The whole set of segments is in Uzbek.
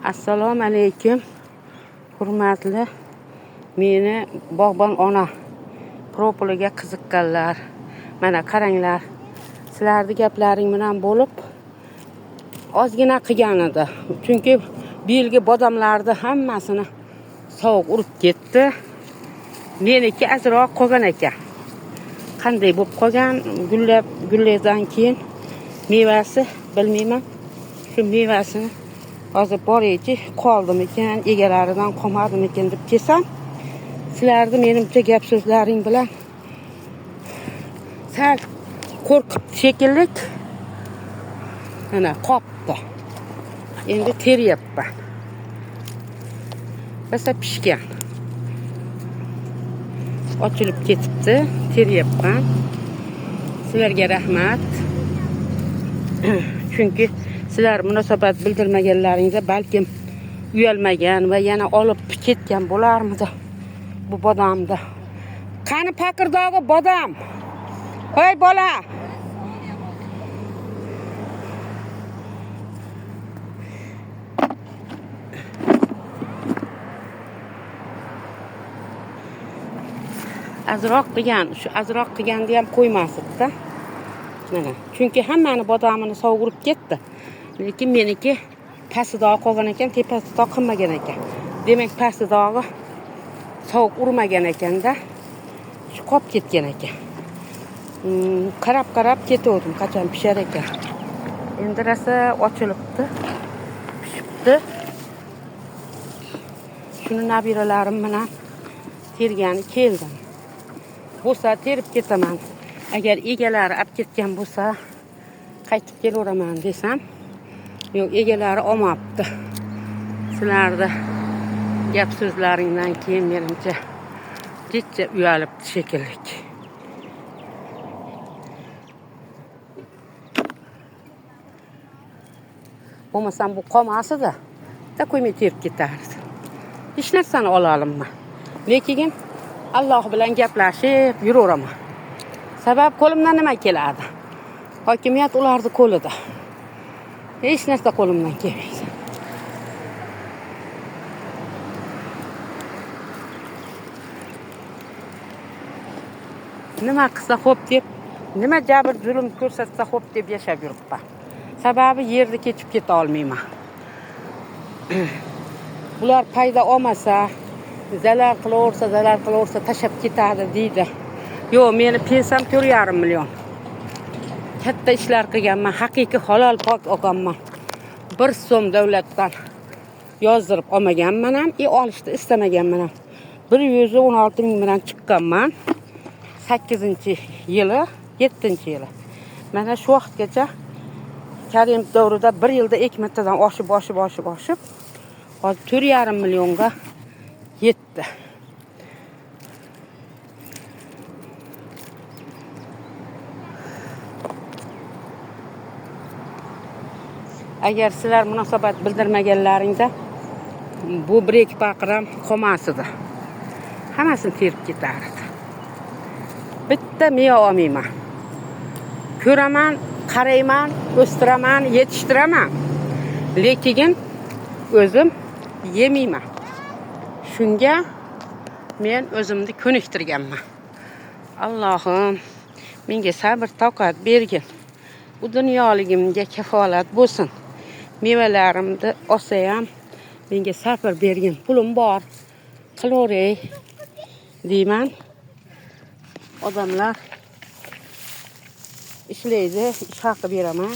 Assalomu alaykum. Hurmatli meni bog'bon ona propoliga qiziqqanlar. Mana qaranglar. Sizlarning gaplaring bilan bo'lib ozgina qilgan edi. Chunki bu yilgi bodomlarni hammasini sovuq urib ketdi. Meniki azroq qolgan ekan. Qanday bo'lib qolgan, gullardan keyin mevasi bilmayman. Shu mevasini hozir boraychi qoldimi ekan, egalaridan qolmadimi ekan deb kelsam, sizlarni menimcha gap so'zlaring bilan sal qo'rqib shekilli mana qopdi. Endi teryapman. Basa pishgan. Ochilib ketibdi, teryapman. Sizlarga rahmat. Chunki sizlar munosabat bildirmaganlaringizda balkim uyalmagan va yana olib ketgan bo'larmidi bu bodomni. Qani paqirdog'i bodom? Hoy bola. Azroq qilgan, shu azroq qilganni ham qo'ymasdi-da. Mana, chunki hammani bodomini sovurib ketdi. Lekin meniki pastidog'i qolgan ekan, tepasida qilmagan ekan. Demak, pastidog'i sovuq urmagan ekanda, shu qolib ketgan ekan. Qarab ketaverdim, qachon pishar ekan. Endi rosa ochilibdi, pishibdi. Shuni nabiralarim bilan tergani keldim. Bo'lsa terib ketaman. Agar egalari olib ketgan bo'lsa, qaytib kelaveraman desam, yo'q, egalari olmabdi. Sizlarni gap so'zlaringdan keyin menimcha ketcha uyalibdi shekilli. Bo'lmasam bu qolmasdi-da, da qo'ymay terib ketardi. Hech narsani ola olmayman. Lekin Alloh bilan gaplashib yuraveraman. Sabab qo'limdan nima keladi? Hokimiyat ularning qo'lida. Hech narsa qo'limdan kelmaydi. Nima qilsa xo'p deb, nima jabr zulm ko'rsatsa xo'p deb yashab yuribman. Sababi yerni kechib keta olmayman. Bular payda olmasa, zarar qilaversa tashab ketadi deydi. Yo'q, meni pensiyam 4,5 million. Katta ishlar qilganman, haqiqiy halol pok olganman. 1 so'm davlatdan yozdirib olmaganman ham, olishni istamaganman ham. 116 ming bilan chiqqanman. 8-yili, 7-yili. Mana shu vaqtgacha Karim davrida 1 yilda ekmatadan oshib, hozir 4,5 millionga yetdi. Agar sizlar munosabat bildirmaganlaringda bu 1-2 paqiram qolmasdi. Hammasini terib ketardi. Bitta meva olmayman. Ko'raman, qarayman, o'stiraman, yetishtiraman. Lekin o'zim yemayman. Shunga men o'zimni ko'niktirganman. Allohim menga sabr toqat bergin. Bu dunyoligimga kafolat bo'lsin. Mevalarimni olsa ham menga sabr bergin. Pulim bor. Qilaveray deyman. Odamlar ishlaydi, ish haqi beraman.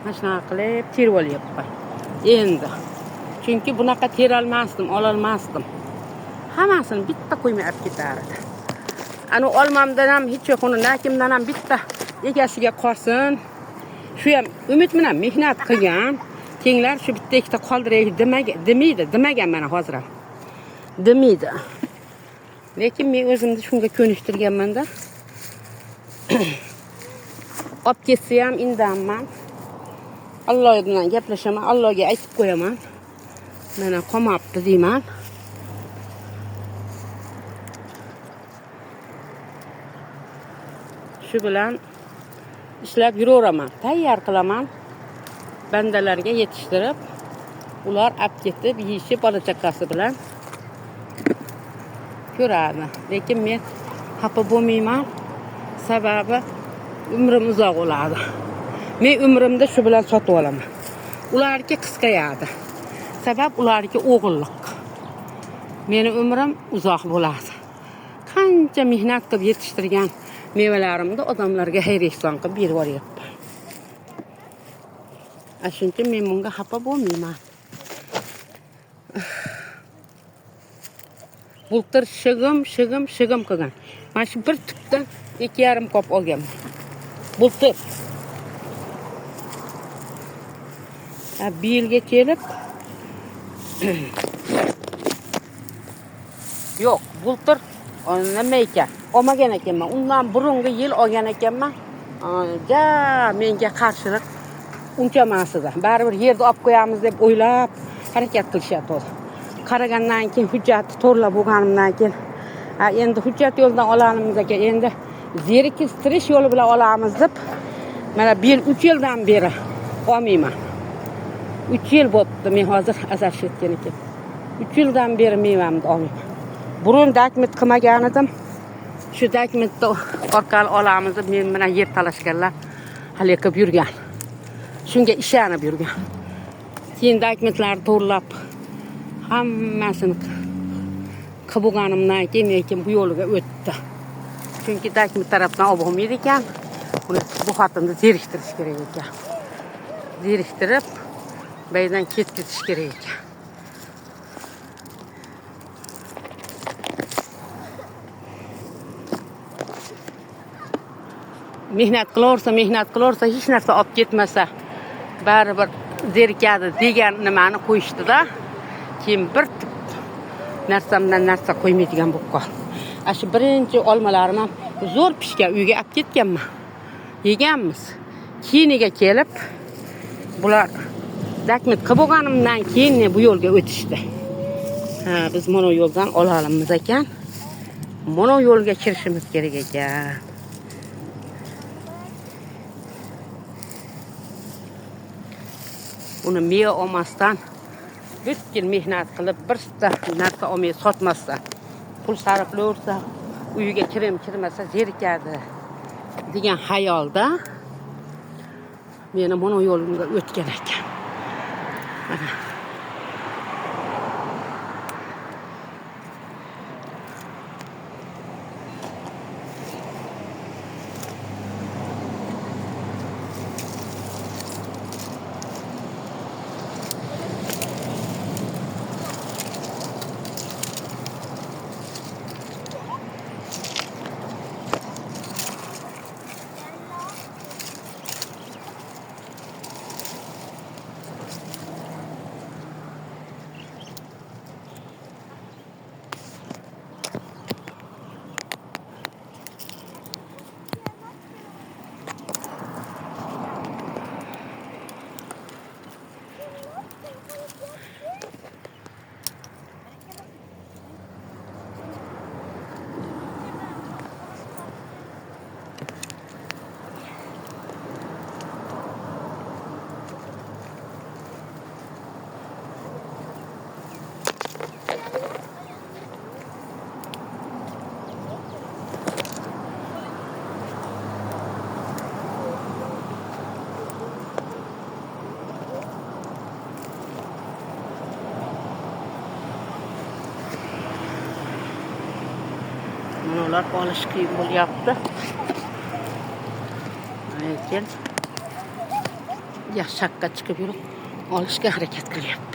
Mashina qilib terib olyapman. Endi chunki bunaqa terolmasdim, ololmasdim. Hammasini bitta qo'ymay olib ketardi. Ana olmamdan ham hech yo'q, nakimdan ham bitta egasiga qolsin. Shu ham umid bilan mehnat qilgan. Kenglar shu bitta ikkita qoldiray demagan mana hozir ham. Demaydi. Lekin men o'zimni shunga ko'niktirganman-da. Olib ketsa ham indamman. Alloh bilan gaplashaman, Allohga aytib qo'yaman. Mana qolmabdi deyman. Shu bilan ishlab yuraveraman, tayyor qilaman. Bandalarga yetishtirib, ular olib ketib yeyishib bola chaqasi bilan ko'radi. Lekin men xafa bo'lmayman. Sababi umrim uzoq bo'ladi. Men umrimda shu bilan sotib olaman. Ularga qisqayadi. Sabab ularga o'g'illik. Meni umrim uzoq bo'ladi. Qancha mehnat qilib yetishtirgan mevalarimni odamlarga xayr-ehson qilib berib yuboryapman. Shuncha men bunga xafa bo'lmayman. Bultir shig'im qilgan. Mana shu bir tupdan 2,5 kop olganman. Bultir. Bu yilga kelib yo'q, bultir nima ekan? Olmagan ekanman. Undan burungi yil olgan ekanman. Menga qarshilik uncha emas edi. Baribir yerda olib qo'yamiz deb o'ylab harakat qilishyapti. Qaragandan keyin hujjatni to'g'rilab bo'lganimdan keyin endi hujjat yo'ldan olamiz ekan. Endi zeriktirish yo'li bilan olamiz deb mana 3 yildan beri olmayman. 3 yil bo'ldi men hozir azar etgan ekan. 3 yildan beri mevamni olmayman. Burun dakmit qilmagan edim. Shu dakmitni orqali olamiz deb men bilan yer talashganlar hali qilib yurgan. Shunga ishonib yurgan. Keyin dakmitlarni to'g'rilab hammasini qilib bo'lganimdan keyin bu yo'lga o'tdi. Chunki dakmit tarafdan olib bo'lmaydi ekan. Bu xotinni zeriktirish kerak ekan. Zeriktirib baydan ketkizish kerak ekan. Mehnat qilaversa hech narsa olib ketmasa baribir zerikadi degan nimani qo'yishdi-da. Keyin bir narsamdan narsa qo'ymaydigan bo'lib qoldi. Shu birinchi olmalarim ham zo'r pishgan uyga olib ketganman. Yeganmiz. Keyiniga kelib bular dakmit qilib bo'lganimdan keyin bu yo'lga o'tishdi. Biz mana yo'ldan olamiz ekan. Mana yo'lga kirishimiz kerak ekan. Uni meva olmasdan butkul mehnat qilib birta narsa olmay sotmasdan pul sarflayversa, uyiga kirmasa zerikadi degan xayolda meni mana yo'limga o'tgan ekan. Ular olish qiyin bo'lyapti. Lekin yaxshi haqqa chiqib yurib olishga harakat qilyapti.